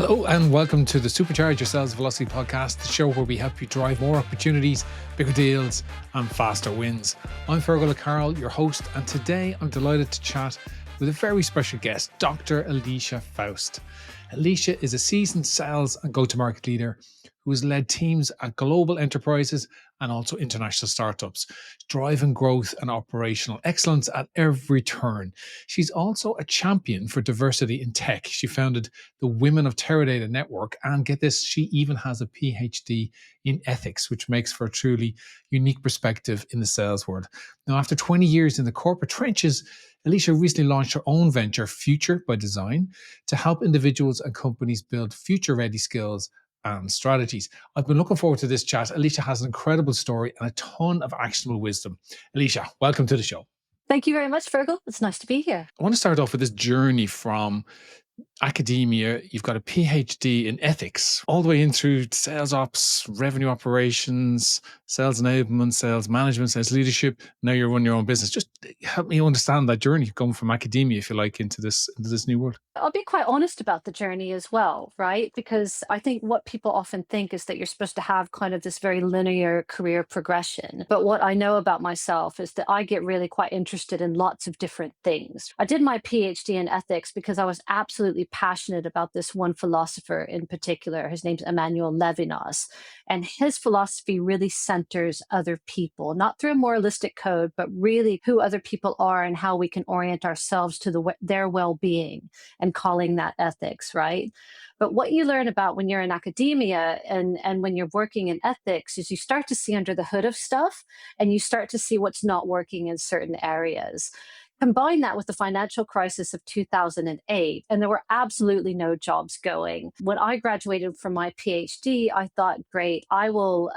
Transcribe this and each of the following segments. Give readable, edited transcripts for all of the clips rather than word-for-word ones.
Hello and welcome to the Supercharge Your Sales Velocity podcast, the show where we help you drive more opportunities, bigger deals, and faster wins. I'm Fergal, your host, and today I'm delighted to chat with a very special guest, Dr. Elisha Foust. Elisha is a seasoned sales and go-to-market leader who has led teams at global enterprises and also international startups, driving growth and operational excellence at every turn. She's also a champion for diversity in tech. She founded the Women of Teradata network, and get this, she even has a PhD in ethics, which makes for a truly unique perspective in the sales world. Now, after 20 years in the corporate trenches, Elisha recently launched her own venture, Future by Design, to help individuals and companies build future-ready skills and strategies. I've been looking forward to this chat. Elisha has an incredible story and a ton of actionable wisdom. Elisha, welcome to the show. Thank you very much, Fergal. It's nice to be here. I want to start off with this journey from academia. You've got a PhD in ethics, all the way in through sales ops, revenue operations, sales enablement, sales management, sales leadership. Now you're running your own business. Just help me understand that journey, going from academia, if you like, into this new world. I'll be quite honest about the journey as well, right? Because I think what people often think is that you're supposed to have kind of this very linear career progression. But what I know about myself is that I get really quite interested in lots of different things. I did my PhD in ethics because I was absolutely passionate about this one philosopher in particular. His name's Emmanuel Levinas. And his philosophy really centers other people, not through a moralistic code, but really who other people are and how we can orient ourselves to their well-being, and calling that ethics, right? But what you learn about when you're in academia and when you're working in ethics is you start to see under the hood of stuff, and you start to see what's not working in certain areas. Combine that with the financial crisis of 2008, and there were absolutely no jobs going. When I graduated from my PhD, I thought, great, I will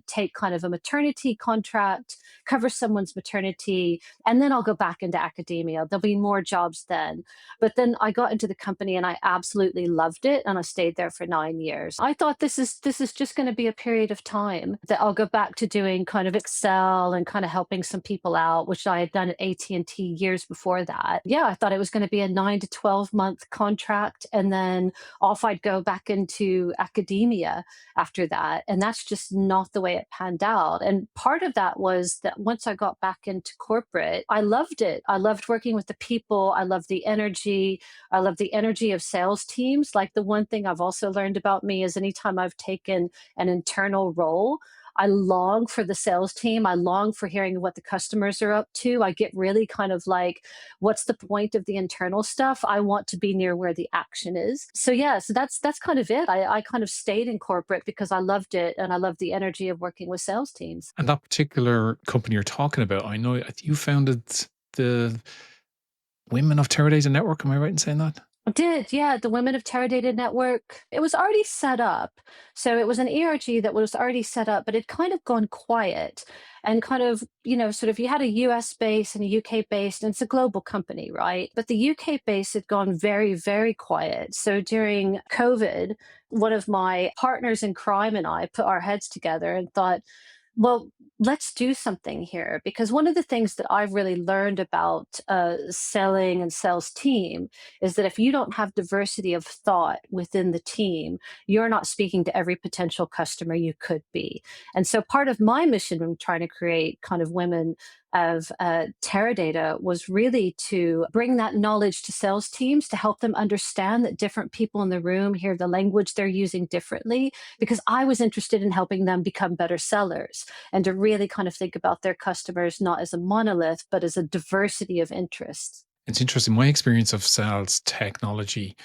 take kind of a maternity contract, cover someone's maternity, and then I'll go back into academia. There'll be more jobs then. But then I got into the company and I absolutely loved it, and I stayed there for 9 years. I thought this is just going to be a period of time that I'll go back to doing kind of Excel and kind of helping some people out, which I had done at AT&T years before that. Yeah, I thought it was going to be a 9 to 12 month contract, and then off I'd go back into academia after that. And that's just not the way it panned out. And part of that was that once I got back into corporate, I loved it. I loved working with the people. I loved the energy. I love the energy of sales teams. Like, the one thing I've also learned about me is anytime I've taken an internal role, I long for the sales team. I long for hearing what the customers are up to. I get really kind of like, what's the point of the internal stuff? I want to be near where the action is. So yeah, so that's kind of it. I kind of stayed in corporate because I loved it, and I loved the energy of working with sales teams. And that particular company you're talking about, I know you founded the Women of Teradata network. Am I right in saying that? I did, yeah. The Women of Teradata network, it was already set up. So it was an ERG that was already set up, but it kind of gone quiet and kind of, sort of, you had a US base and a UK based, and it's a global company, right? But the UK base had gone very, very quiet. So during COVID, one of my partners in crime and I put our heads together and thought, well, let's do something here. Because one of the things that I've really learned about selling and sales team is that if you don't have diversity of thought within the team, you're not speaking to every potential customer you could be. And so part of my mission in trying to create kind of Women of Teradata was really to bring that knowledge to sales teams, to help them understand that different people in the room hear the language they're using differently, because I was interested in helping them become better sellers and to really kind of think about their customers not as a monolith, but as a diversity of interests. It's interesting. My experience of sales technology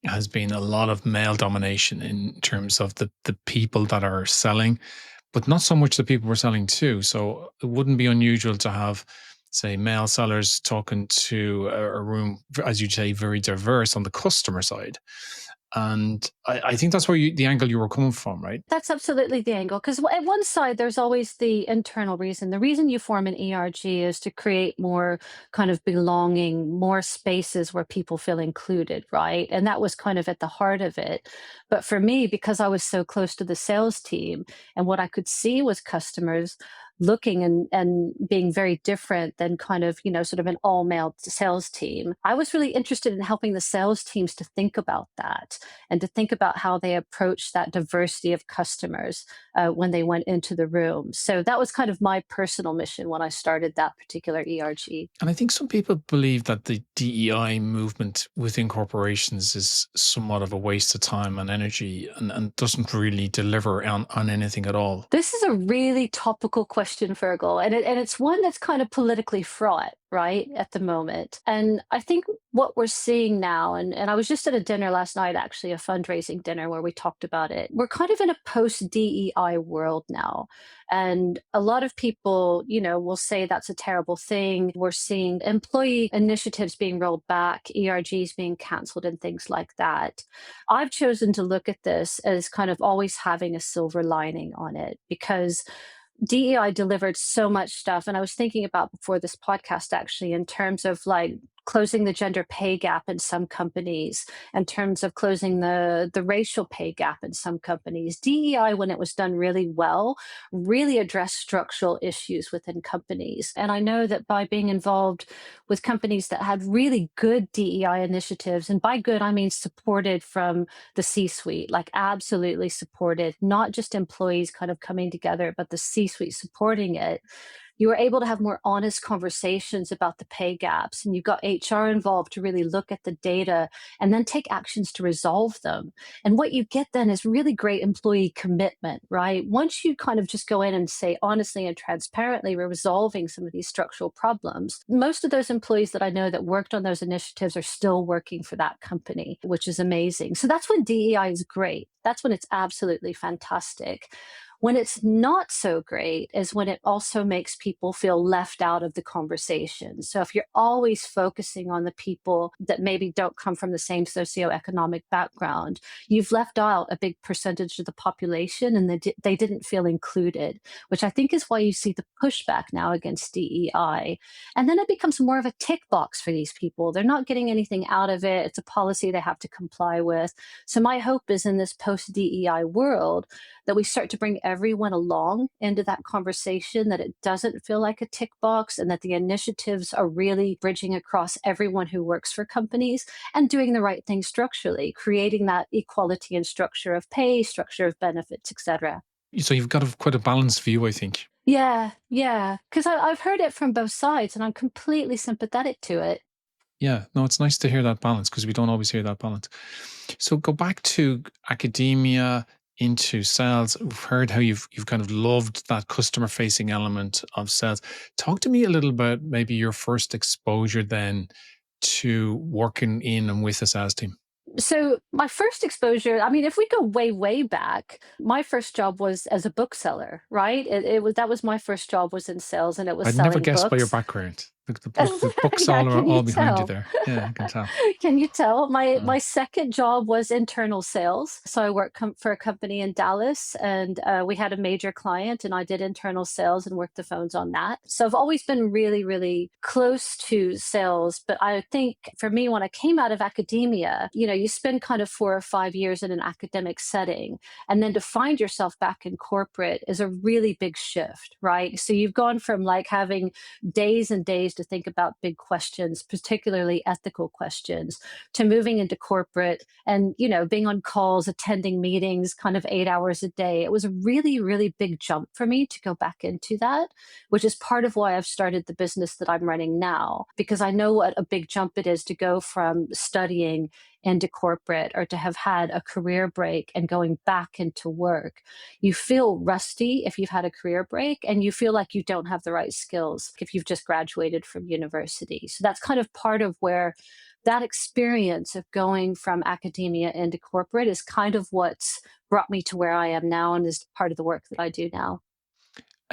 has been a lot of male domination in terms of the people that are selling, but not so much the people we're selling to. So it wouldn't be unusual to have, say, male sellers talking to a room, as you say, very diverse on the customer side. And I think that's where the angle you were coming from, right? That's absolutely the angle. Because at one side, there's always the internal reason. The reason you form an ERG is to create more kind of belonging, more spaces where people feel included, right? And that was kind of at the heart of it. But for me, because I was so close to the sales team and what I could see was customers, looking and being very different than kind of, sort of an all male sales team. I was really interested in helping the sales teams to think about that and to think about how they approach that diversity of customers when they went into the room. So that was kind of my personal mission when I started that particular ERG. And I think some people believe that the DEI movement within corporations is somewhat of a waste of time and energy and doesn't really deliver on anything at all. This is a really topical question, Fergal, and it's one that's kind of politically fraught, right, at the moment. And I think what we're seeing now, and I was just at a dinner last night, actually, a fundraising dinner where we talked about it. We're kind of in a post DEI world now. And a lot of people, will say that's a terrible thing. We're seeing employee initiatives being rolled back, ERGs being canceled, and things like that. I've chosen to look at this as kind of always having a silver lining on it because DEI delivered so much stuff. And I was thinking about before this podcast, actually, in terms of like closing the gender pay gap in some companies, in terms of closing the racial pay gap in some companies. DEI, when it was done really well, really addressed structural issues within companies. And I know that by being involved with companies that had really good DEI initiatives, and by good, I mean supported from the C suite, like absolutely supported, not just employees kind of coming together, but the C suite supporting it. You were able to have more honest conversations about the pay gaps, and you got HR involved to really look at the data and then take actions to resolve them. And what you get then is really great employee commitment, right? Once you kind of just go in and say honestly and transparently, we're resolving some of these structural problems. Most of those employees that I know that worked on those initiatives are still working for that company, which is amazing. So that's when DEI is great. That's when it's absolutely fantastic. When it's not so great is when it also makes people feel left out of the conversation. So if you're always focusing on the people that maybe don't come from the same socioeconomic background, you've left out a big percentage of the population and they didn't feel included, which I think is why you see the pushback now against DEI. And then it becomes more of a tick box for these people. They're not getting anything out of it. It's a policy they have to comply with. So my hope is in this post DEI world that we start to bring everyone along into that conversation, that it doesn't feel like a tick box, and that the initiatives are really bridging across everyone who works for companies and doing the right thing structurally, creating that equality in structure of pay, structure of benefits, etc. So you've got quite a balanced view, I think. Yeah, because I've heard it from both sides, and I'm completely sympathetic to it. Yeah, no, it's nice to hear that balance because we don't always hear that balance. So go back to academia into sales. We've heard how you've kind of loved that customer facing element of sales. Talk to me a little about maybe your first exposure then to working in and with a sales team. So my first exposure, I mean, if we go way back, my first job was as a bookseller, right? It was that was my first job was in sales, and it was I'd never selling guessed by your books. background. The books Yeah, all are can you all behind you tell? there. Yeah, I can tell. Can you tell? My Uh, my second job was internal sales. So I worked for a company in Dallas, and we had a major client, and I did internal sales and worked the phones on that. So I've always been really close to sales. But I think for me, when I came out of academia, you spend kind of 4 or 5 years in an academic setting, and then to find yourself back in corporate is a really big shift, right? So you've gone from like having days and days to think about big questions, particularly ethical questions, to moving into corporate and, being on calls, attending meetings kind of 8 hours a day. It was a really big jump for me to go back into that, which is part of why I've started the business that I'm running now, because I know what a big jump it is to go from studying into corporate or to have had a career break and going back into work. You feel rusty if you've had a career break, and you feel like you don't have the right skills if you've just graduated from university. So that's kind of part of where that experience of going from academia into corporate is kind of what's brought me to where I am now and is part of the work that I do now.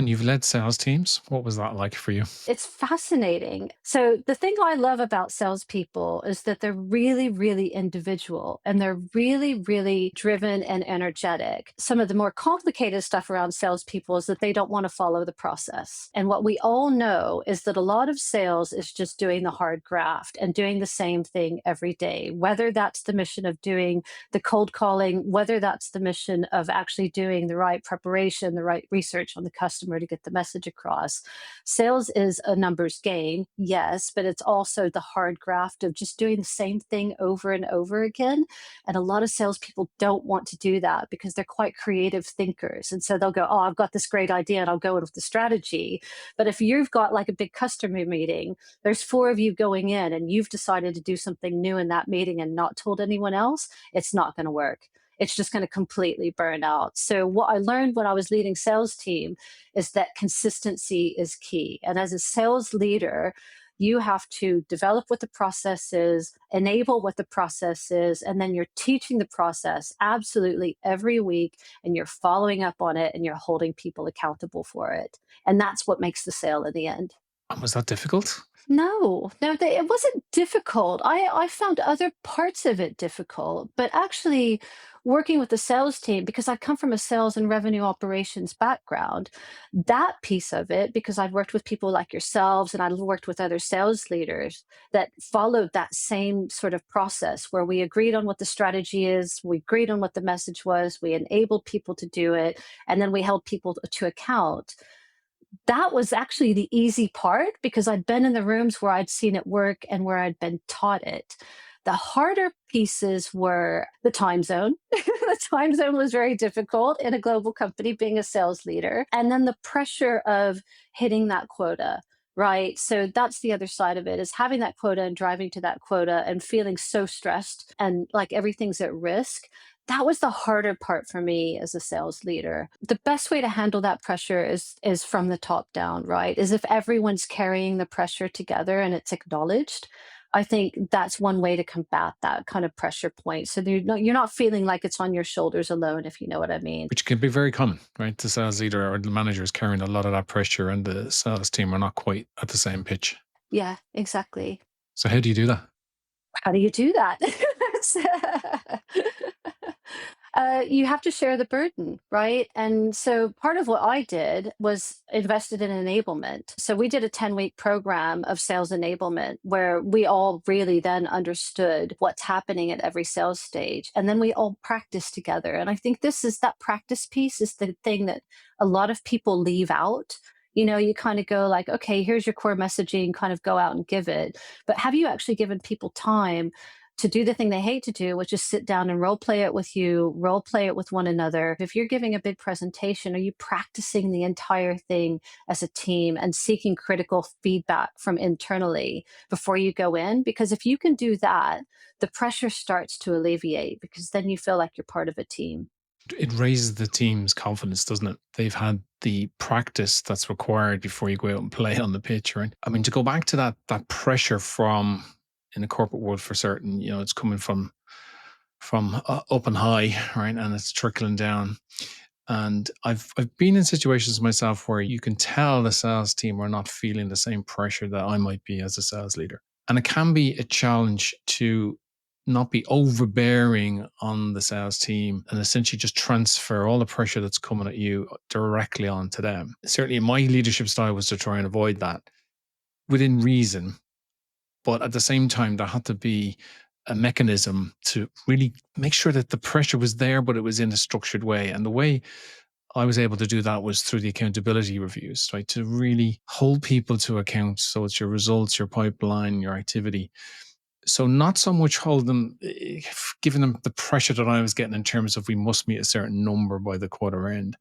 and you've led sales teams. What was that like for you? It's fascinating. So the thing I love about salespeople is that they're really individual, and they're really driven and energetic. Some of the more complicated stuff around salespeople is that they don't want to follow the process. And what we all know is that a lot of sales is just doing the hard graft and doing the same thing every day, whether that's the mission of doing the cold calling, whether that's the mission of actually doing the right preparation, the right research on the customer customer to get the message across. Sales is a numbers game, yes, but it's also the hard graft of just doing the same thing over and over again. And a lot of salespeople don't want to do that because they're quite creative thinkers. And so they'll go, oh, I've got this great idea and I'll go in with the strategy. But if you've got like a big customer meeting, there's four of you going in and you've decided to do something new in that meeting and not told anyone else, it's not going to work. It's just going to completely burn out. So, what I learned when I was leading sales team is that consistency is key. And as a sales leader, you have to develop what the process is, enable what the process is, and then you're teaching the process absolutely every week, and you're following up on it and you're holding people accountable for it. And that's what makes the sale in the end. And was that difficult? No, no, it wasn't difficult. I found other parts of it difficult, but actually working with the sales team, because I come from a sales and revenue operations background, that piece of it, because I've worked with people like yourselves and I've worked with other sales leaders that followed that same sort of process where we agreed on what the strategy is, we agreed on what the message was, we enabled people to do it, and then we held people to account. That was actually the easy part because I'd been in the rooms where I'd seen it work and where I'd been taught it. The harder pieces were the time zone. The time zone was very difficult in a global company being a sales leader. And then the pressure of hitting that quota, right? So that's the other side of it, is having that quota and driving to that quota and feeling so stressed and like everything's at risk. That was the harder part for me as a sales leader. The best way to handle that pressure is from the top down, right? Is if everyone's carrying the pressure together and it's acknowledged. I think that's one way to combat that kind of pressure point. So you're not feeling like it's on your shoulders alone, if you know what I mean. Which can be very common, right? The sales leader or the manager is carrying a lot of that pressure, and the sales team are not quite at the same pitch. Yeah, exactly. So, how do you do that? How do you do that? You have to share the burden, right? And so part of what I did was invested in enablement. So we did a 10-week program of sales enablement where we all really then understood what's happening at every sales stage. And then we all practiced together. And I think that practice piece is the thing that a lot of people leave out. You know, you kind of go like, okay, here's your core messaging, kind of go out and give it. But have you actually given people time to do the thing they hate to do, which is sit down and role play it with you, role play it with one another? If you're giving a big presentation, are you practicing the entire thing as a team and seeking critical feedback from internally before you go in? Because if you can do that, the pressure starts to alleviate because then you feel like you're part of a team. It raises the team's confidence, doesn't it? They've had the practice that's required before you go out and play on the pitch, right? I mean, to go back to that pressure from in the corporate world for certain, it's coming from up and high, right, and it's trickling down. And I've been in situations myself where you can tell the sales team are not feeling the same pressure that I might be as a sales leader, and it can be a challenge to not be overbearing on the sales team and essentially just transfer all the pressure that's coming at you directly onto them. Certainly, my leadership style was to try and avoid that within reason. But at the same time, there had to be a mechanism to really make sure that the pressure was there, but it was in a structured way. And the way I was able to do that was through the accountability reviews, right? To really hold people to account. So it's your results, your pipeline, your activity. So not so much hold them, giving them the pressure that I was getting in terms of we must meet a certain number by the quarter end.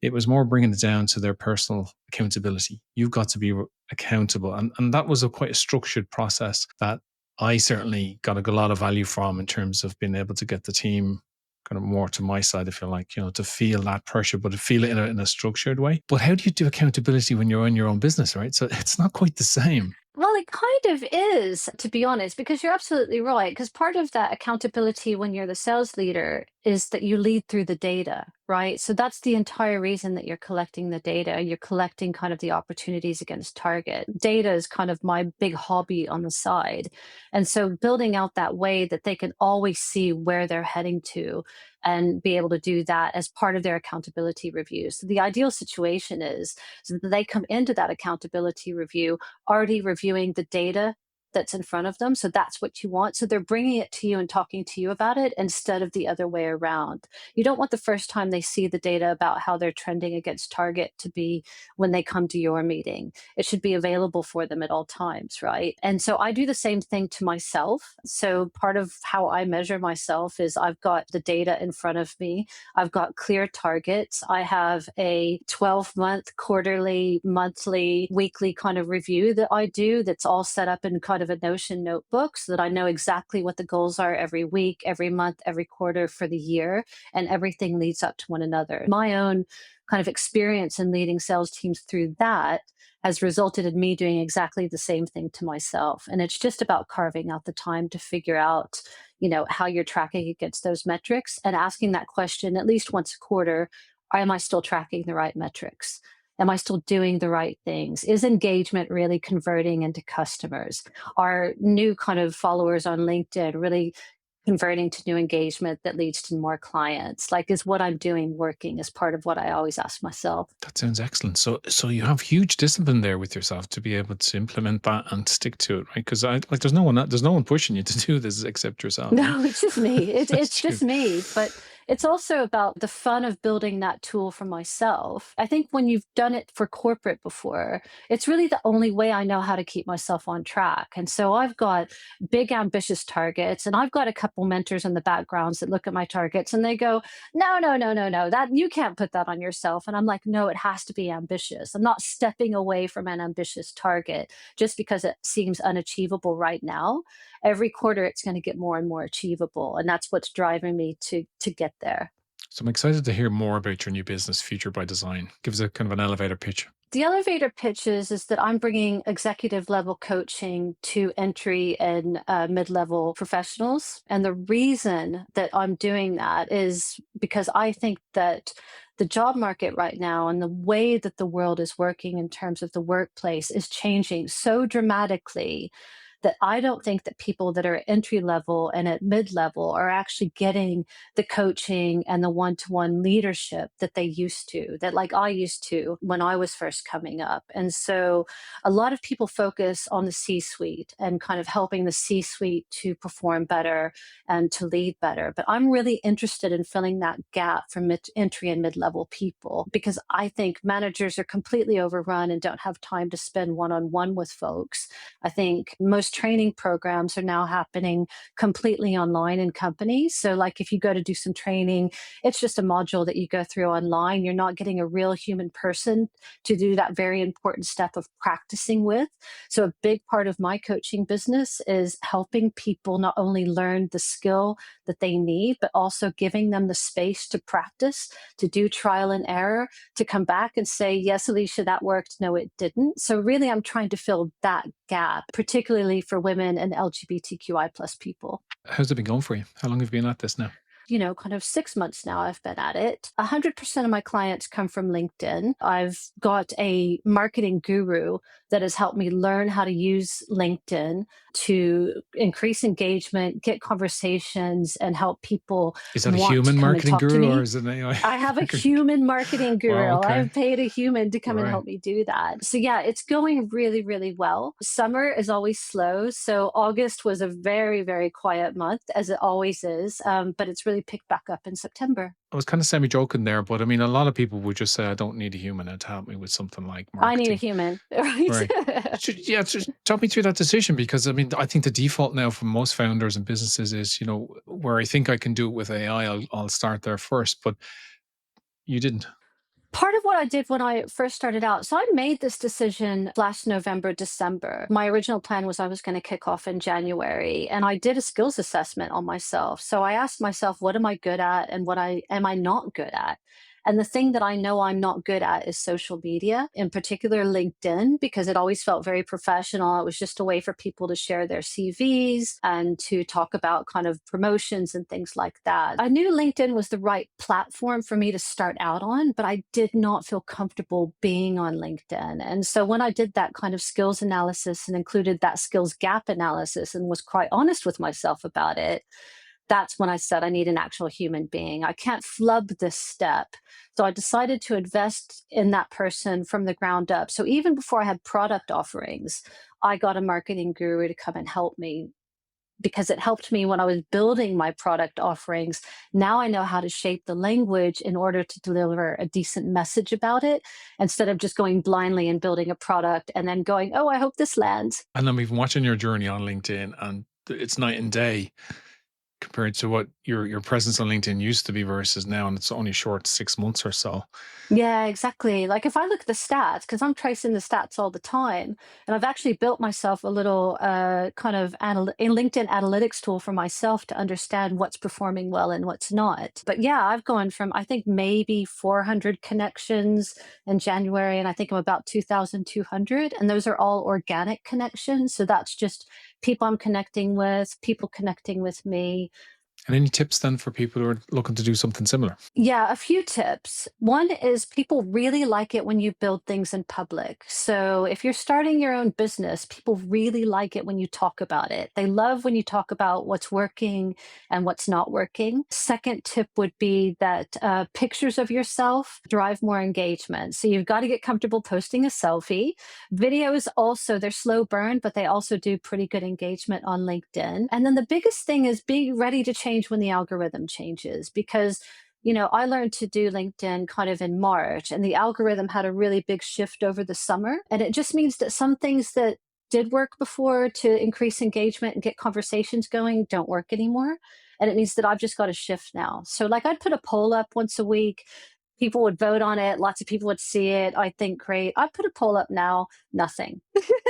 It was more bringing it down to their personal accountability. You've got to be accountable. And that was quite a structured process that I certainly got a lot of value from in terms of being able to get the team kind of more to my side, if you like, to feel that pressure, but to feel it in a structured way. But how do you do accountability when you're on your own business, right? So it's not quite the same. Well, it kind of is, to be honest, because you're absolutely right. Because part of that accountability when you're the sales leader is that you lead through the data, right? So that's the entire reason that you're collecting the data. You're collecting kind of the opportunities against target. Data is kind of my big hobby on the side. And so building out that way that they can always see where they're heading to and be able to do that as part of their accountability review. So the ideal situation is so that they come into that accountability review already reviewing the data that's in front of them. So that's what you want. So they're bringing it to you and talking to you about it instead of the other way around. You don't want the first time they see the data about how they're trending against target to be when they come to your meeting. It should be available for them at all times, right? And so I do the same thing to myself. So part of how I measure myself is I've got the data in front of me. I've got clear targets. I have a 12-month, quarterly, monthly, weekly kind of review that I do that's all set up in kind of a Notion notebook so that I know exactly what the goals are every week, every month, every quarter for the year, and everything leads up to one another. My own kind of experience in leading sales teams through that has resulted in me doing exactly the same thing to myself. And it's just about carving out the time to figure out, how you're tracking against those metrics and asking that question at least once a quarter. Am I still tracking the right metrics? Am I still doing the right things? Is engagement really converting into customers? Are new kind of followers on LinkedIn really converting to new engagement that leads to more clients? Like, is what I'm doing working? Is part of what I always ask myself. That sounds excellent. So you have huge discipline there with yourself to be able to implement that and stick to it, right? Because there's no one pushing you to do this except yourself, right? No, it's just me. That's It's true. just me. But it's also about the fun of building that tool for myself. I think when you've done it for corporate before, it's really the only way I know how to keep myself on track. And so I've got big, ambitious targets, and I've got a couple mentors in the backgrounds that look at my targets and they go, no, no, no, no, no, that you can't put that on yourself. And I'm like, no, it has to be ambitious. I'm not stepping away from an ambitious target just because it seems unachievable right now. Every quarter it's going to get more and more achievable, and that's what's driving me to get there. So I'm excited to hear more about your new business, Future by Design. Give us a kind of an elevator pitch. The elevator pitches is that I'm bringing executive level coaching to entry and mid-level professionals, and the reason that I'm doing that is because I think that the job market right now and the way that the world is working in terms of the workplace is changing so dramatically that I don't think that people that are at entry level and at mid level are actually getting the coaching and the one to one leadership that they used to, that like I used to when I was first coming up. And so a lot of people focus on the C suite and kind of helping the C suite to perform better and to lead better. But I'm really interested in filling that gap for entry and mid level people because I think managers are completely overrun and don't have time to spend one on one with folks. I think most training programs are now happening completely online in companies. So, like if you go to do some training, it's just a module that you go through online. You're not getting a real human person to do that very important step of practicing with. So, a big part of my coaching business is helping people not only learn the skill that they need, but also giving them the space to practice, to do trial and error, to come back and say, yes, Alicia, that worked. No, it didn't. So, really, I'm trying to fill that gap, particularly for women and LGBTQI plus people. How's it been going for you? How long have you been at this now? Kind of 6 months now I've been at it. 100% of my clients come from LinkedIn. I've got a marketing guru that has helped me learn how to use LinkedIn to increase engagement, get conversations, and help people Is that a want to human come and marketing talk to guru or me. is it an AI I have a marketing? human marketing Wow, guru. I okay. have paid a human to All come and right. help me do that. So, yeah, it's going really, really well. Summer is always slow. So, August was a very, very quiet month, as it always is. But it's really picked back up in September. I was kind of semi joking there, but I mean, a lot of people would just say, I don't need a human to help me with something like I need a marketing. human, right? Right. Yeah, just talk me through that decision because I mean, I think the default now for most founders and businesses is, where I think I can do it with AI, I'll start there first, but you didn't. Part of what I did when I first started out, so I made this decision last November, December. My original plan was I was going to kick off in January, and I did a skills assessment on myself. So I asked myself, what am I good at and what I am I not good at? And the thing that I know I'm not good at is social media, in particular LinkedIn, because it always felt very professional. It was just a way for people to share their CVs and to talk about kind of promotions and things like that. I knew LinkedIn was the right platform for me to start out on, but I did not feel comfortable being on LinkedIn. And so when I did that kind of skills analysis and included that skills gap analysis and was quite honest with myself about it, That's when I said I need an actual human being. I can't flub this step. So I decided to invest in that person from the ground up. So even before I had product offerings, I got a marketing guru to come and help me because it helped me when I was building my product offerings. Now I know how to shape the language in order to deliver a decent message about it instead of just going blindly and building a product and then going, oh, I hope this lands. And I'm even watching your journey on LinkedIn, and it's night and day compared to what your presence on LinkedIn used to be versus now, and it's only a short 6 months or so. Yeah, exactly. Like if I look at the stats, because I'm tracing the stats all the time, and I've actually built myself a little kind of a LinkedIn analytics tool for myself to understand what's performing well and what's not. But yeah, I've gone from I think maybe 400 connections in January, and I think I'm about 2,200, and those are all organic connections. So that's just people I'm connecting with, people connecting with me. And any tips then for people who are looking to do something similar? Yeah, a few tips. One is people really like it when you build things in public. So if you're starting your own business, people really like it when you talk about it. They love when you talk about what's working and what's not working. Second tip would be that pictures of yourself drive more engagement. So you've got to get comfortable posting a selfie. Videos also, they're slow burn, but they also do pretty good engagement on LinkedIn. And then the biggest thing is be ready to change when the algorithm changes because I learned to do LinkedIn kind of in March, and the algorithm had a really big shift over the summer. And it just means that some things that did work before to increase engagement and get conversations going don't work anymore. And it means that I've just got to shift now. So, like, I'd put a poll up once a week. People would vote on it. Lots of people would see it. I think, great. I put a poll up now, nothing.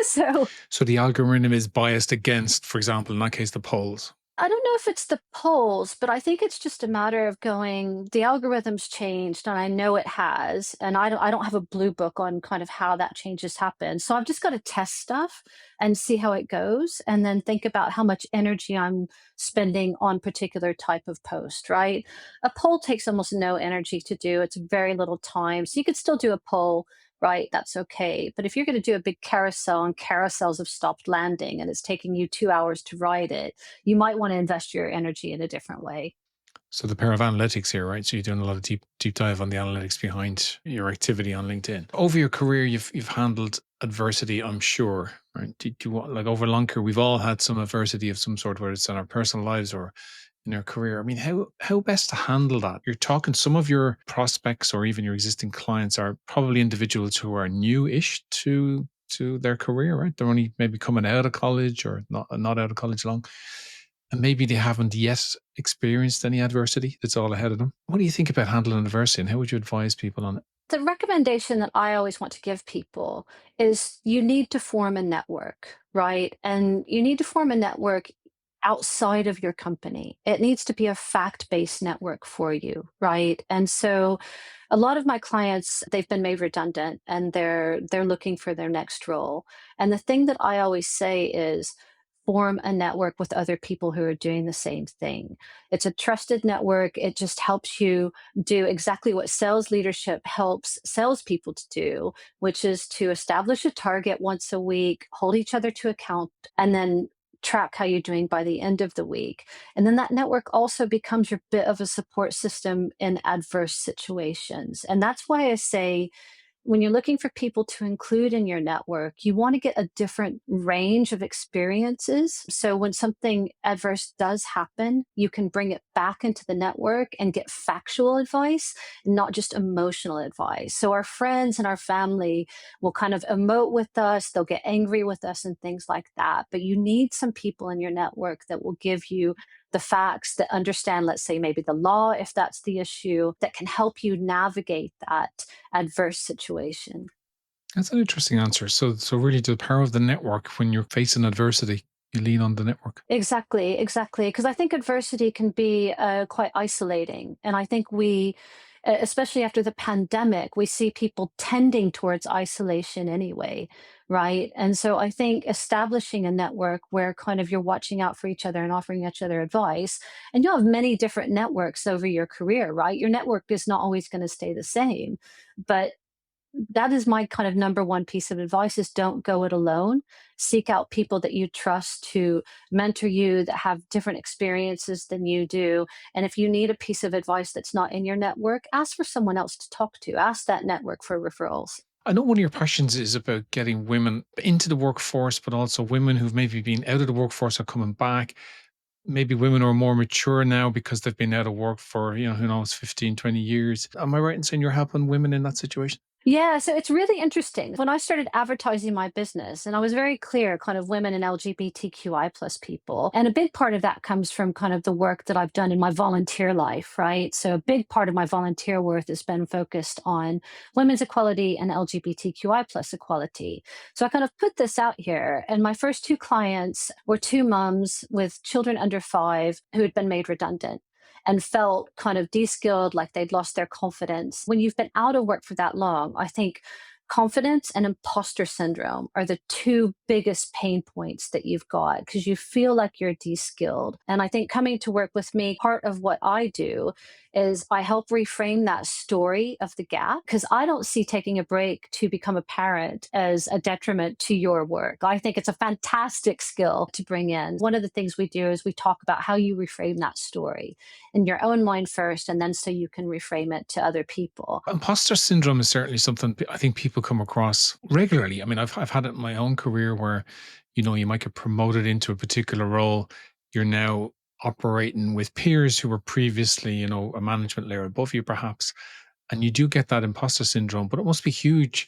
So, So the algorithm is biased against, for example, in that case, the polls. I don't know if it's the polls, but I think it's just a matter of going, the algorithm's changed and I know it has. And I don't have a blue book on kind of how that change has happened. So I've just got to test stuff and see how it goes and then think about how much energy I'm spending on particular type of post, right? A poll takes almost no energy to do. It's very little time. So you could still do a poll, right? That's okay. But if you're going to do a big carousel and carousels have stopped landing and it's taking you 2 hours to ride it, you might want to invest your energy in a different way. So the pair of analytics here, right? So you're doing a lot of deep dive on the analytics behind your activity on LinkedIn. Over your career, you've handled adversity, I'm sure. Right? Do you want, like, over a long career, we've all had some adversity of some sort, whether it's in our personal lives or in our career. I mean, how best to handle that? You're talking some of your prospects or even your existing clients are probably individuals who are new-ish to their career, right? They're only maybe coming out of college or not out of college long. And maybe they haven't yet experienced any adversity. It's all ahead of them. What do you think about handling adversity and how would you advise people on it? The recommendation that I always want to give people is you need to form a network, right? And you need to form a network outside of your company. It needs to be a fact-based network for you, right? And so a lot of my clients, they've been made redundant and they're looking for their next role. And the thing that I always say is form a network with other people who are doing the same thing. It's a trusted network. It just helps you do exactly what sales leadership helps salespeople to do, which is to establish a target once a week, hold each other to account, and then track how you're doing by the end of the week. And then that network also becomes your bit of a support system in adverse situations. And that's why I say, when you're looking for people to include in your network, you want to get a different range of experiences. So when something adverse does happen, you can bring it back into the network and get factual advice, not just emotional advice. So our friends and our family will kind of emote with us, they'll get angry with us and things like that. But you need some people in your network that will give you the facts, that understand, let's say, maybe the law, if that's the issue, that can help you navigate that adverse situation. That's an interesting answer. So really the power of the network when you're facing adversity, you lean on the network. Exactly, exactly. Because I think adversity can be quite isolating. And I think especially after the pandemic, we see people tending towards isolation anyway, right? And so I think establishing a network where kind of you're watching out for each other and offering each other advice, and you'll have many different networks over your career, right? Your network is not always going to stay the same. But that is my kind of number one piece of advice is don't go it alone. Seek out people that you trust to mentor you that have different experiences than you do. And if you need a piece of advice that's not in your network, ask for someone else to talk to. Ask that network for referrals. I know one of your passions is about getting women into the workforce, but also women who've maybe been out of the workforce are coming back. Maybe women who are more mature now because they've been out of work for, who knows, 15, 20 years. Am I right in saying you're helping women in that situation? Yeah, so it's really interesting. When I started advertising my business, and I was very clear, kind of women and LGBTQI plus people. And a big part of that comes from kind of the work that I've done in my volunteer life, right? So a big part of my volunteer work has been focused on women's equality and LGBTQI plus equality. So I kind of put this out here. And my first two clients were two moms with children under 5 who had been made redundant and felt kind of de-skilled, like they'd lost their confidence. When you've been out of work for that long, I think confidence and imposter syndrome are the two biggest pain points that you've got because you feel like you're de-skilled. And I think coming to work with me, part of what I do is I help reframe that story of the gap because I don't see taking a break to become a parent as a detriment to your work. I think it's a fantastic skill to bring in. One of the things we do is we talk about how you reframe that story in your own mind first, and then so you can reframe it to other people. Imposter syndrome is certainly something I think people come across regularly. I mean, I've had it in my own career where, you might get promoted into a particular role. You're now operating with peers who were previously, a management layer above you, perhaps. And you do get that imposter syndrome, but it must be huge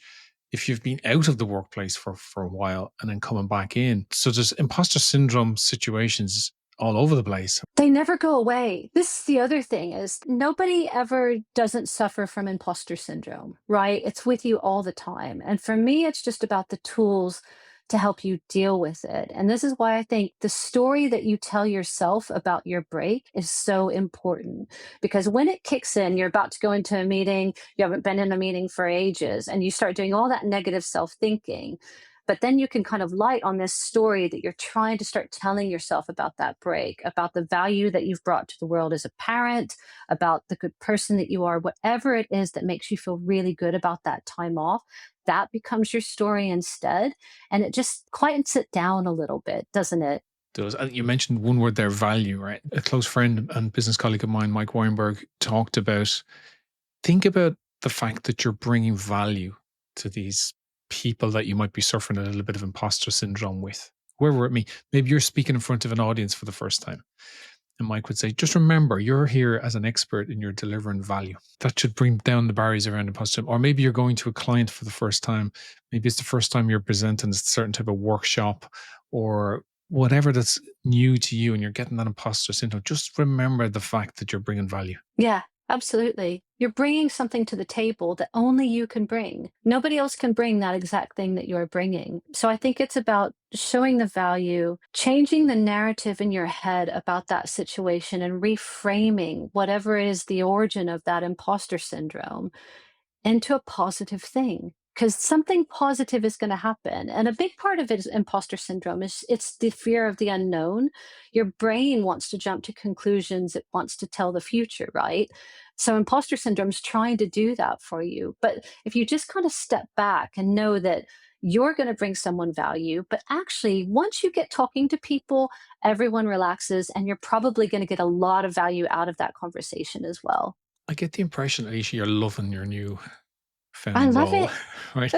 if you've been out of the workplace for a while and then coming back in. So there's imposter syndrome situations all over the place. They never go away. This is the other thing is nobody ever doesn't suffer from imposter syndrome, right? It's with you all the time. And for me, it's just about the tools to help you deal with it. And this is why I think the story that you tell yourself about your break is so important because when it kicks in, you're about to go into a meeting, you haven't been in a meeting for ages, and you start doing all that negative self thinking. But then you can kind of light on this story that you're trying to start telling yourself about that break, about the value that you've brought to the world as a parent, about the good person that you are, whatever it is that makes you feel really good about that time off. That becomes your story instead. And it just quiets it down a little bit, doesn't it? Does. You mentioned one word there, value, right? A close friend and business colleague of mine, Mike Weinberg, talked about think about the fact that you're bringing value to these people that you might be suffering a little bit of imposter syndrome with. Wherever it may, maybe you're speaking in front of an audience for the first time. And Mike would say, just remember, you're here as an expert and you're delivering value. That should bring down the barriers around imposter. Or maybe you're going to a client for the first time. Maybe it's the first time you're presenting a certain type of workshop or whatever that's new to you and you're getting that imposter syndrome. Just remember the fact that you're bringing value. Yeah, absolutely. You're bringing something to the table that only you can bring. Nobody else can bring that exact thing that you're bringing. So I think it's about showing the value, changing the narrative in your head about that situation and reframing whatever is the origin of that imposter syndrome into a positive thing because something positive is going to happen. And a big part of it is imposter syndrome is it's the fear of the unknown. Your brain wants to jump to conclusions, it wants to tell the future, right? So imposter syndrome is trying to do that for you. But if you just kind of step back and know that you're going to bring someone value, but actually once you get talking to people, everyone relaxes and you're probably going to get a lot of value out of that conversation as well. I get the impression, Alicia, you're loving your new I found love role, it. right?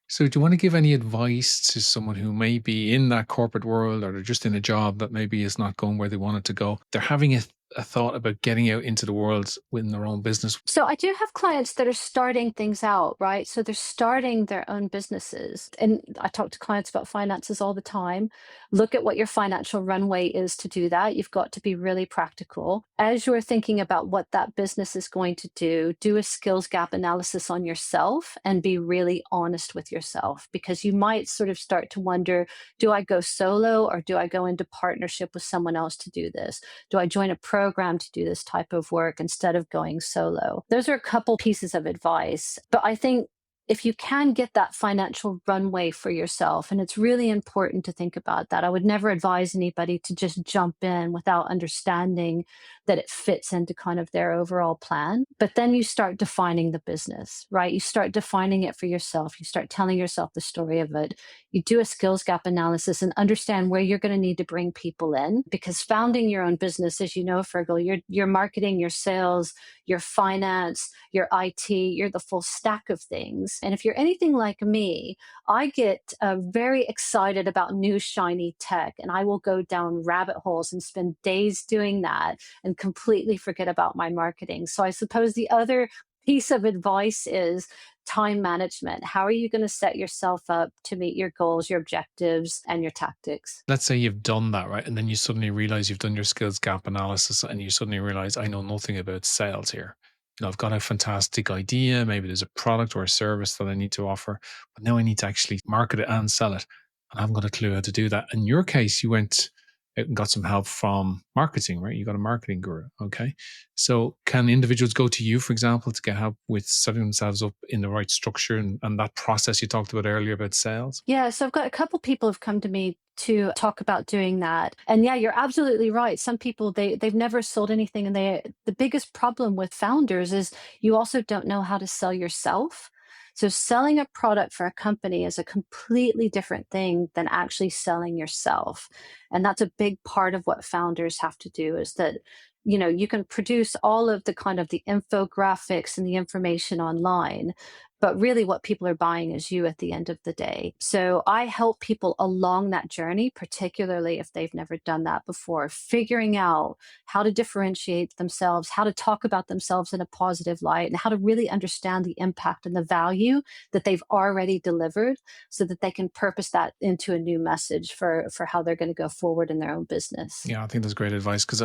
So, do you want to give any advice to someone who may be in that corporate world or they're just in a job that maybe is not going where they want it to go? They're having a thought about getting out into the world within their own business. So I do have clients that are starting things out, right? So they're starting their own businesses. And I talk to clients about finances all the time. Look at what your financial runway is to do that. You've got to be really practical. As you're thinking about what that business is going to do a skills gap analysis on yourself and be really honest with yourself because you might sort of start to wonder, do I go solo or do I go into partnership with someone else to do this? Do I join a program to do this type of work instead of going solo? Those are a couple pieces of advice. But I think if you can get that financial runway for yourself, and it's really important to think about that. I would never advise anybody to just jump in without understanding that it fits into kind of their overall plan. But then you start defining the business, right? You start defining it for yourself. You start telling yourself the story of it. You do a skills gap analysis and understand where you're going to need to bring people in, because founding your own business, as you know, Fergal, your marketing, your sales, your finance, your IT, you're the full stack of things. And if you're anything like me, I get very excited about new shiny tech, and I will go down rabbit holes and spend days doing that and completely forget about my marketing. So I suppose the other piece of advice is time management. How are you going to set yourself up to meet your goals, your objectives, and your tactics? Let's say you've done that, right? And then you suddenly realize you've done your skills gap analysis and you suddenly realize, I know nothing about sales here. I've got a fantastic idea. Maybe there's a product or a service that I need to offer, but now I need to actually market it and sell it. And I haven't got a clue how to do that. In your case, you went out and got some help from marketing, right? You got a marketing guru. Okay. So can individuals go to you, for example, to get help with setting themselves up in the right structure and that process you talked about earlier about sales? Yeah, so I've got a couple people have come to me to talk about doing that. And yeah, you're absolutely right. Some people they've never sold anything, and the biggest problem with founders is you also don't know how to sell yourself. So selling a product for a company is a completely different thing than actually selling yourself. And that's a big part of what founders have to do, is that you can produce all of the kind of the infographics and the information online, but really what people are buying is you at the end of the day. So I help people along that journey, particularly if they've never done that before, figuring out how to differentiate themselves, how to talk about themselves in a positive light, and how to really understand the impact and the value that they've already delivered, so that they can purpose that into a new message for how they're going to go forward in their own business. Yeah, I think that's great advice because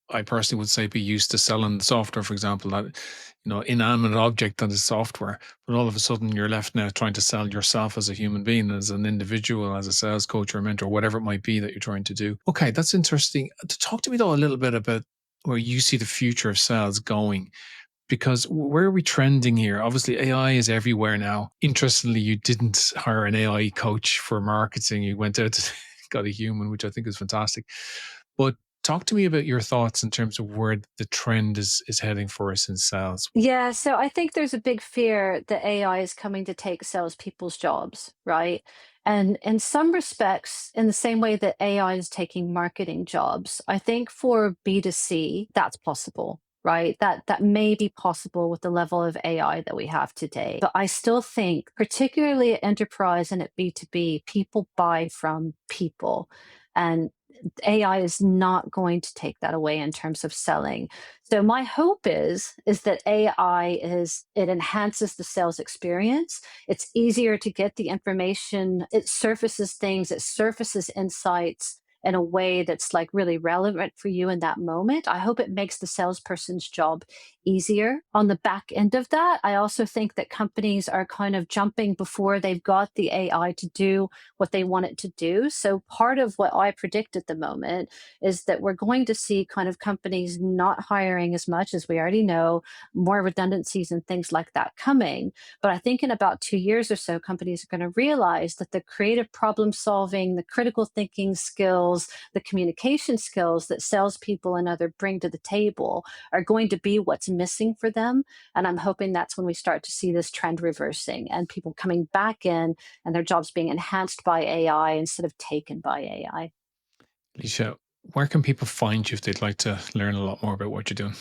I personally would say be used to selling software, for example, that inanimate object that is software, but all of a sudden you're left now trying to sell yourself as a human being, as an individual, as a sales coach or mentor, whatever it might be that you're trying to do. Okay, that's interesting. To talk to me though a little bit about where you see the future of sales going, because where are we trending here? Obviously, AI is everywhere now. Interestingly, you didn't hire an AI coach for marketing. You went out to got a human, which I think is fantastic. But talk to me about your thoughts in terms of where the trend is heading for us in sales. Yeah, so I think there's a big fear that AI is coming to take salespeople's jobs, right? And in some respects, in the same way that AI is taking marketing jobs, I think for B2C, that's possible, right? That may be possible with the level of AI that we have today. But I still think, particularly at enterprise and at B2B, people buy from people. And AI is not going to take that away in terms of selling. So my hope is that AI it enhances the sales experience. It's easier to get the information. It surfaces things. It surfaces insights in a way that's like really relevant for you in that moment. I hope it makes the salesperson's job easier. On the back end of that, I also think that companies are kind of jumping before they've got the AI to do what they want it to do. So part of what I predict at the moment is that we're going to see kind of companies not hiring as much, as we already know, more redundancies and things like that coming. But I think in about 2 years or so, companies are going to realize that the creative problem solving, the critical thinking skills, the communication skills that salespeople and other bring to the table are going to be what's missing for them. And I'm hoping that's when we start to see this trend reversing and people coming back in and their jobs being enhanced by AI instead of taken by AI. Alicia, where can people find you if they'd like to learn a lot more about what you're doing?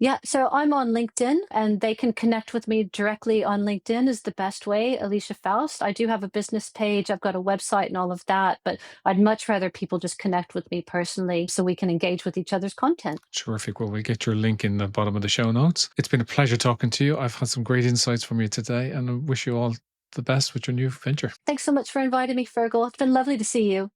Yeah, so I'm on LinkedIn and they can connect with me directly on LinkedIn is the best way, Elisha Foust. I do have a business page, I've got a website and all of that, but I'd much rather people just connect with me personally so we can engage with each other's content. Terrific. Well, we'll get your link in the bottom of the show notes. It's been a pleasure talking to you. I've had some great insights from you today, and I wish you all the best with your new venture. Thanks so much for inviting me, Fergal. It's been lovely to see you.